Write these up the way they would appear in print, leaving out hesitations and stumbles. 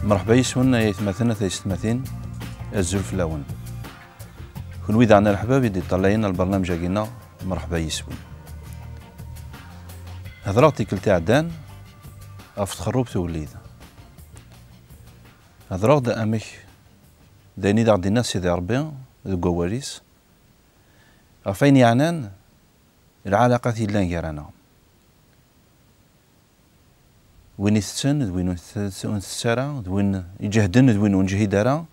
مرحبا يسون يتمثلنا تيستمثين الزلف لاون كون عنا الحباب يدي طلعينا البرنامج حقنا مرحبا يسون. هضرات تيكل عدان اف تخرب توليد هضرات دا امك دايني دا عندنا سيدي ربي ذو قواليس افين يعنان العلاقة اللي نجرانا وين يتسن وين تسارا وين يجهدن وين ونجهد راه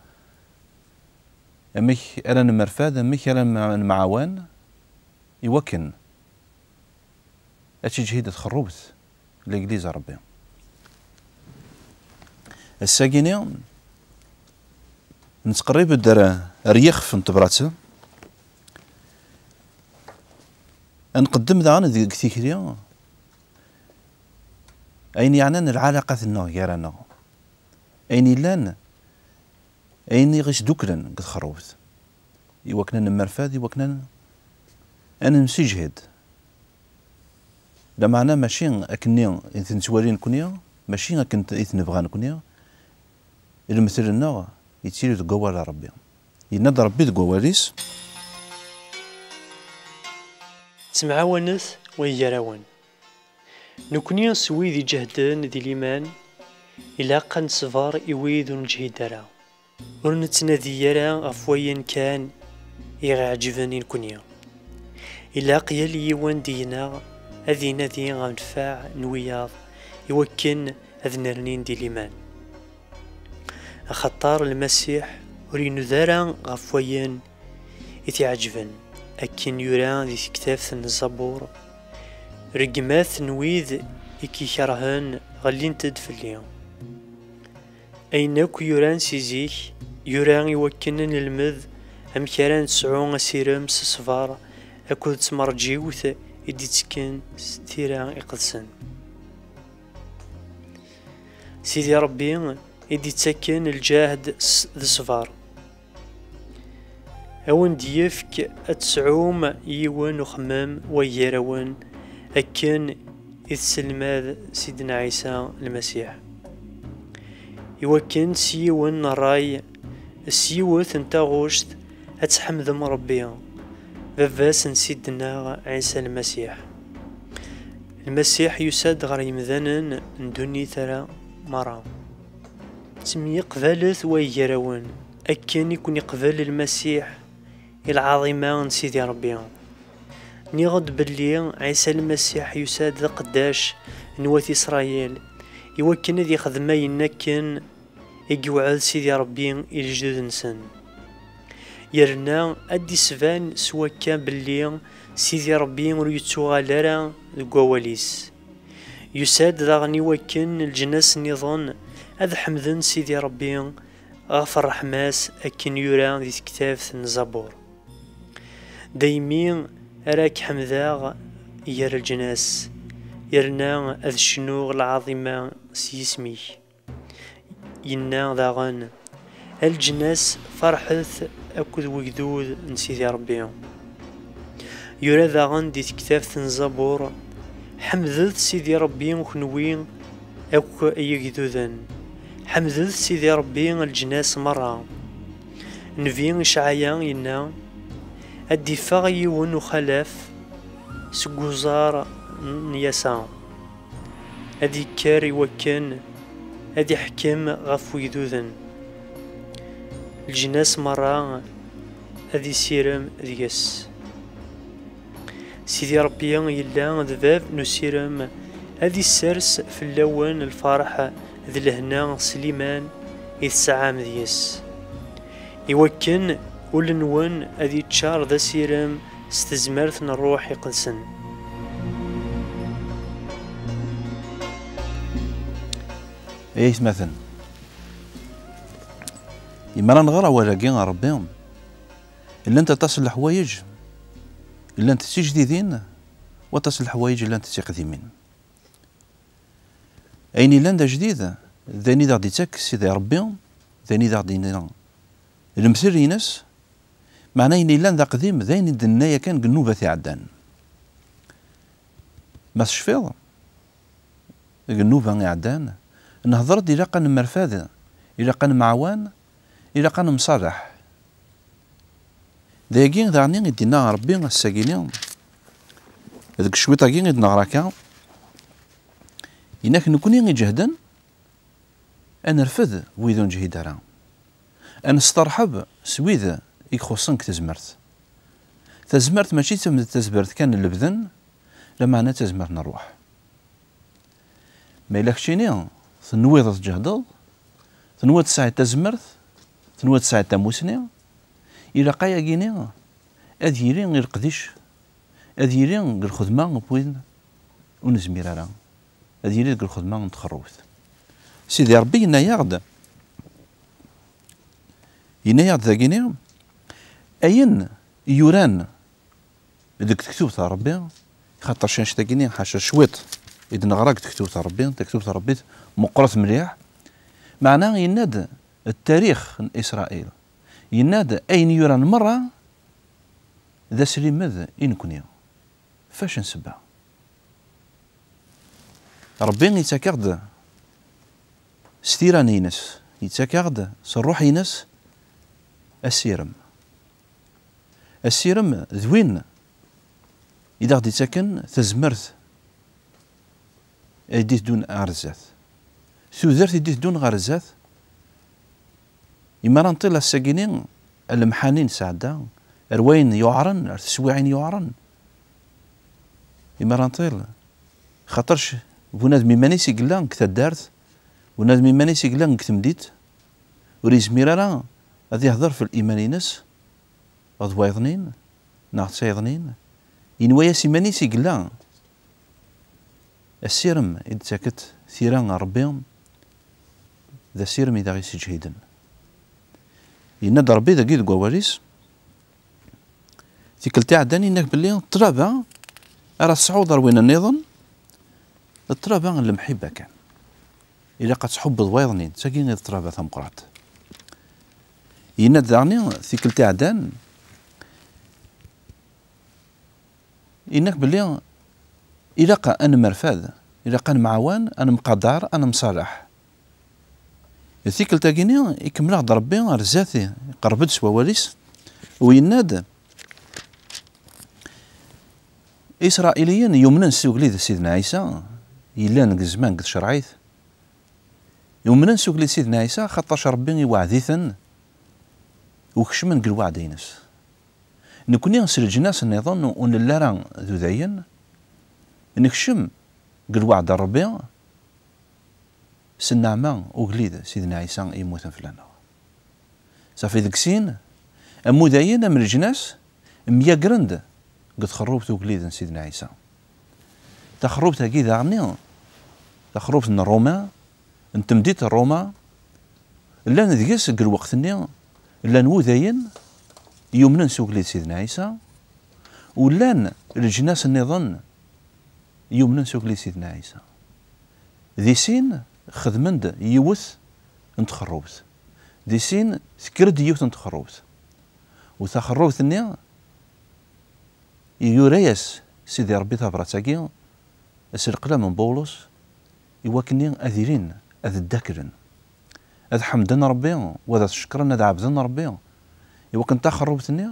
امك انا المرفاد امك انا المعاون يوكن اتش جهيد تخربت الانجليز ربي الساكيني نتقرب الدار ريخ في نتبراتها نقدم ذا انا ذيك تيكريا أين يعني العلاقة النغيرنا أين لان أين غيش دوكرن قد خروت يوكنا المرفاد يوكنا أنا نسجهد لا معنى ماشي أكني نتوالين كنيا ماشي كنت نبغى نكونيا المثل النغ يتيري تقوى على ربي ينادى ربي تقواليس تمعاونث ويجراون نكوني نسوي ذي جهدان ذي الإيمان إلا قن صفار إويذ نجهد راه ونتنادي يرى أفويا كان يعجبني نكوني إلا قيل يوان دينا أذي نذي غنفاع نوياض يوكن أذنرنين ذي الإيمان أخطار المسيح ورينو ذارا غفويا يتعجبن أكن يرى ذي كتاف الزبور رقمات نويذ إكي كرهان غلين تدفليا أيناك يوران سيزيك يوران يوكنن المذ أم كران تسعون أسيرم سصفار أكود تمرجيوث إدي تسكن ستيران إقدسن سيدي ربي إدي تسكن الجاهد ذي صفار أون ديفك أتسعوم يوان وخمام ويراون أكن إذ سلماذ سيدنا عيسى المسيح يوكن سيوان راي السيوث انتا غوشت أتحمد مربيا بفاس سيدنا عيسى المسيح المسيح يساد غير يمذنن ندوني ثرى مرة سمي قبالث ويجراون أكن يكون يقبل المسيح العظيمة سيدي ربي نيغد بلي عيسى المسيح يساد ذا قداش نوات إسرائيل يوكن ذي خدمة ينكن يقوعد سيدي ربي الجدود نسن يرنا أدي سفان سوا كان بلي سيدي ربي وريتوغالارا القواليس يساد ذا غني وكن الجناس نظن أذ حمدن سيدي ربي غفر رحماس أكن يورا ذي كتاف الزبور دايمين أراك حمداغ ير الجناس يرنا أذ شنوغ العظيمة سيسمي ينا ذاغن الجناس فرحث أكد وجدود نسيدي ربي يرى ذاغن دي كتاف الزبور حمدت سيدي ربي وخنوين أكو يجدودن حمدت سيدي ربي الجناس مرة نفين شعيان ينا الدفاع يون وخلاف سقوزار نياسا أدي كاري وكن أدي حكم غفو يدوذن الجناس مرة أدي سيرم ديس سيدي ربي يلا ذباب نسيرم أدي السرس في اللون الفرح ذي الهنا سليمان إذ سعام ديس يوكن ولنون أذي تشار ذا سيرم استزمرت الروح يقدسن ايش مثلا يمرا نغرى ولا كين ربيهم الا انت تصل الحوايج الا انت تجديدين وتصل الحوايج الا انت تقديمين اين لاندا جديد ذاني ذا ديتك سيدي ربيهم ذاني ذا دينا المثل ينس معناه إن لان ذا قديم ذاين الدنيا كان قنوبة عدان ما تشفيض قنوبة عدان نهضر دي لقا مرفاذ إلا كان معوان، إلا كان مصالح. داكين داغني يدينا ربي الساكيني هذاك الشويطة كي نغراكا إنك نكوني نجهدا أن نرفض ويذو نجهد راه أن نسترحب سويذ يخصنك تزمرت. تزمرت ماشي تزمرت كان البذن لما أنا تزمرت نروح. ما إلا كشيني تنويض تجهدض، تنويض ساعة تزمرت، تنويض ساعة تموسني، إلا قايا كيني أديري غير قديش، أديري غير الخدمة بوين ونزمير راه، أديري غير الخدمة نتخروت. سيدي ربي يناياغد ذاكيني أين يوران ديك تكتب تاع ربي، خاطر شانش تاكيني حاشا شويط إذا نغراك تكتب تاع ربي، تكتب تاع ربي مقرث مليح. معناه يناد التاريخ إسرائيل، يناد أين يوران مرة ذا سليمذ إنكونيا فاش نسبع ربي يتاكاغد ستيران ينس، يتاكاغد سروح ينس السيرم. السيرم ذوين إذا غدي تاكن تزمرت أديت دون غرزات، ثوذرت أديت دون غرزات. إما رانطيل الساكينين المحانين سعدا روين يعرن السواعين يعرن. إما رانطيل خاطرش بنادم مانيسي قلا كتدارت، بنادم مانيسي قلا كتمديت، وريزمير راه غادي يهضر في الإيمان ينس غدوايضنين ناغ تسايضنين ينويا سيمانيسي قلا السيرم إذ تاكت ثيران ربي ذا سيرم إذا غيسي جهيدا يناد ربي ذا قيد قواليس تيكلتي عداني إنك باللي الطرابة راه الصعود روين النظام الطرابة المحبة كان إلا قد تحب ضوايضنين تاكين الطرابة ثمقرات يناد داغني تيكلتي عدان إنك باللي إلا قا أنا مرفاذ، إلا قا معوان أنا مقدر أنا مصالح. الثيكل تاكيني يكمل عند ربي رزاتي قربت سواليس ويناد إسرائيليا يمنن سوقلي سيدنا عيسى يلان زمان قد شرعيت يمنن سوقلي سيدنا عيسى خاطرش ربي يوعديثن وكشمن قل وعدينس نكوني نسرج ناس نظن ون لا راه ذو ذاين نكشم قل وعد ربي سنعمة وقليد سيدنا عيسى يموت فلانا صافي ذيك سين أمو ذاين من الجناس ميا قرند قد خروبت وقليد سيدنا عيسى تخروبت هكي ذاغني تخروبت من روما انتمديت روما لا ندقس قل وقتني لا نو ذاين يمنن سوقليد سيدنا عيسى ولان الجناس النظن يمنن سوقليد سيدنا عيسى ذي سين خدمند يوث نتخروبت ذي سين سكرد يوث نتخروبت وتخروبت ني يوريس سيدي ربي تبرتاكي السرقلا من بولس يوكني أذيرين أذ الداكرن أذ حمدن ربي وذا تشكرن أذ عبدن ربي يوكن تخروبتني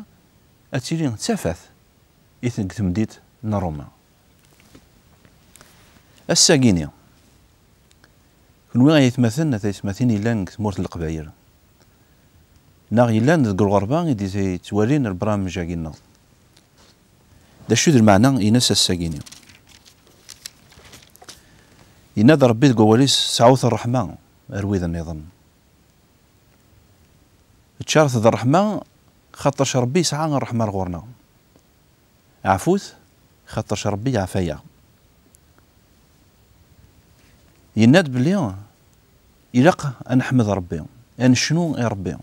أتيرين تسافث إثن كتمديت نروما الساقيني كنوي غيتمثلنا تيتمثلين إلان تمورت القبايل ناغ إلان ذكر الغربان يدي توالين البرامج جاكينا دا شو المعنى ينسى الساقيني ينادى ربي قواليس سعوث الرحمن أرويذ النظام تشارث ذا الرحمن خاطرش ربي سعى الرحمن غورنا عفوث خاطرش ربي عفايا يناد بلي إلاق أن نحمد ربي أن شنو يا ربي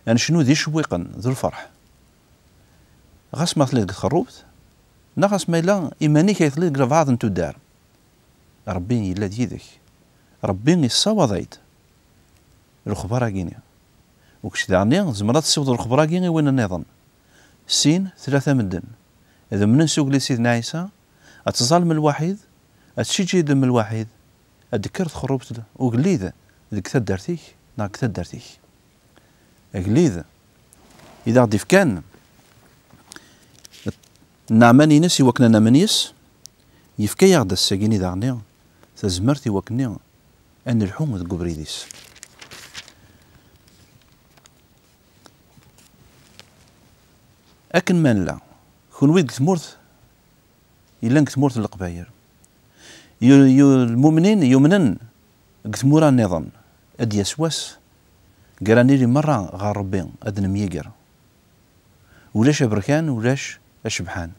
أن شنو ذي شويقا ذو الفرح غاس ما ثليت خروبت نغاس ما إلا إيماني كيثليت قرا بعض نتو دار ربي إلا ديدك ربي يصاوضيت الخبراء كينيا وكش دعني زمرات السود الخبراء كينيا وين النظام سين ثلاثة مدن إذا من نسوق لسيدنا عيسى أتظلم الوحيد أتشجي دم الوحيد أذكرت خروبت وقليذ ذيك تدارتيك جراتنا كتدرتيك أجليذ إذا غدي كان نعماني نسي وكنا نمنيس يفكا يغدا الساقيني داغني تزمرتي وكني أن الحوم ذ قبريديس أكن من لا كون ويد تمورت إلا تمورت القباير المؤمنين يؤمنن قتمورا النظام أد يسوس قراني لي مرة غار ربي أدن ميقر ولاش أبركان ولاش أشبحان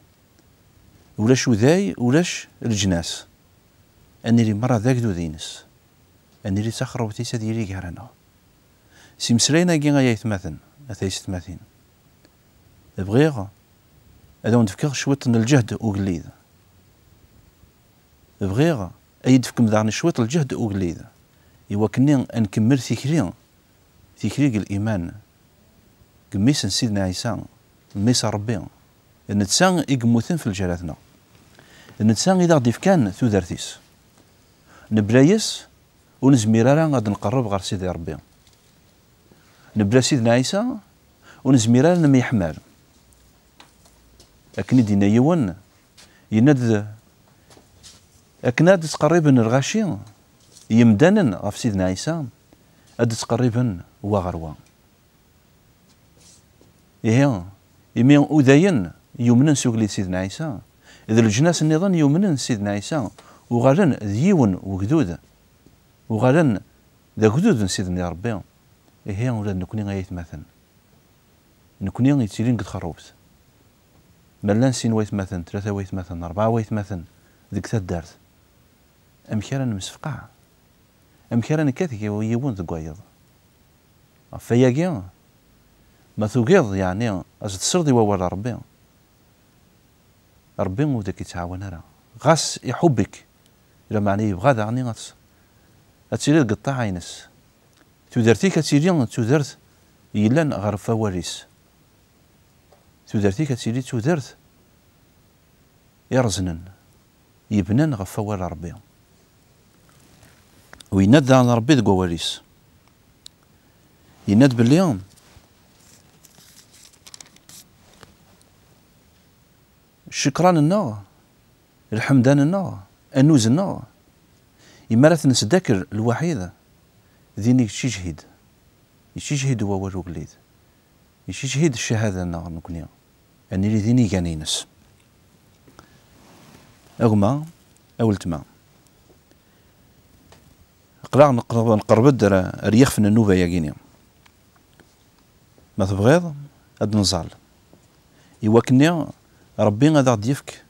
ولاش وذاي ولاش الجناس أني لي مرة ذاك دو دينس أني لي سخر وتيسا ديالي قهرنا سيمسرينا كي غايا يتماثن أثايس تماثين بغيغ هذا ونتفكر شوية الجهد وقليد بغيغ أيد فكم ذعني شوية الجهد وقليد يوكني أنكمل ثكري الإيمان قميس سيدنا عيسى ميس ربي نتسان يقموثن في الجلاتنا نتسان إذا غدي كان ثو دارتيس نبلايس ونزميرا غادي نقرب غير سيدي ربي نبلا سيدنا عيسى ونزميرا لما يحمل أكن دينا يون يند أكناد تقريبا الغاشي يمدانا غف سيدنا عيسى أد تقريبا وغروا إيه يمين أوداين يؤمنن سوق سيدنا عيسى إذا الجناس النظام يؤمنن سيدنا عيسى وغالن ديون وجدود وغالن ذا جدود سيدنا ربي إيه ولا نكوني غايت مثلا نكوني غيتيرين قد خروبت ملان سين ويت مثلا 3 ويت مثلا 4 ويت مثلا ذيك تدارت أم كيران مسفقع أم كيران كاتك يبون ذقايض فياقيا ما توقيض يعني أز تصردي وولا ربي وداك يتعاون راه غاس يحبك إلا معني يبغى داغني أتسيري قطع عينس تودرتي كتسيري تودرت يلان غير فواريس تودرتي كتسيري تودرت يرزنن يبنن غف فوال ربي ويند على ربي ذك واريس يند باليوم الشكران النار الحمدان النار النوز النار يمارث نسدكر الوحيدة ذيني يشجهد يشجهد هو ورقليد يشجهد الشهادة النار نكونيا أني يعني ذيني جانينس أغما أولتما قلع نقرب الدرا ريخ في النوبة ياقيني ما تبغيض أد نزال يوكني ربي غادا غادي يفك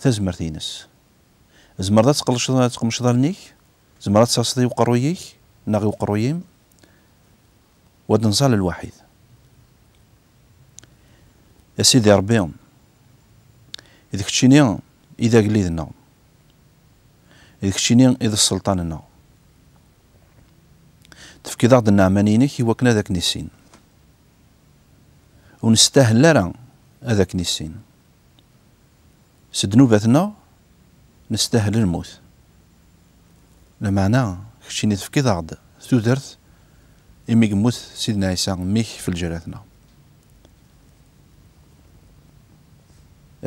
تزمرتينس زمرات تقمش ظلنيك زمرات تصدي وقرويك ناغي وقرويم ود نزال الوحيد يا سيدي ربي إذا كتشيني إذا قليدنا إذا كتشيني إذا السلطاننا تفكي ضغط النعمانينك يوكنا ذاك نسين ونستاهل لرا هذاك نسين سدنوباتنا نستاهل الموت لمعنى كتشيني تفكي ضغط تودرت إمي يموت سيدنا عيسى ميك في الجلاتنا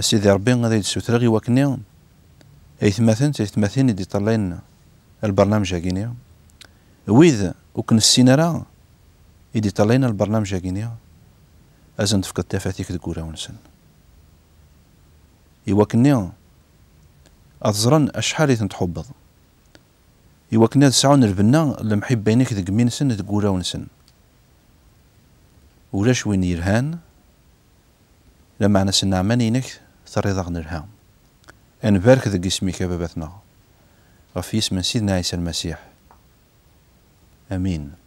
سيدي ربي غادي يدسوترا غي وكني ايتماثين يدي طلعين البرنامج هاكينيا ويذ وكن السينارا يدي طلعين البرنامج هاكينيا ازن تفقد تفاتيك تقورا ونسن يوكني أتزرن أشحال تنتحبض يوكني تسعون البنا المحب بينك ذق مينسن تقورا ونسن ولاش وين يرهان لما أنا سنعمانينك ثري ضغن الهام أن بارك ذق اسمك بابتنا وفي اسم سيدنا عيسى المسيح آمين.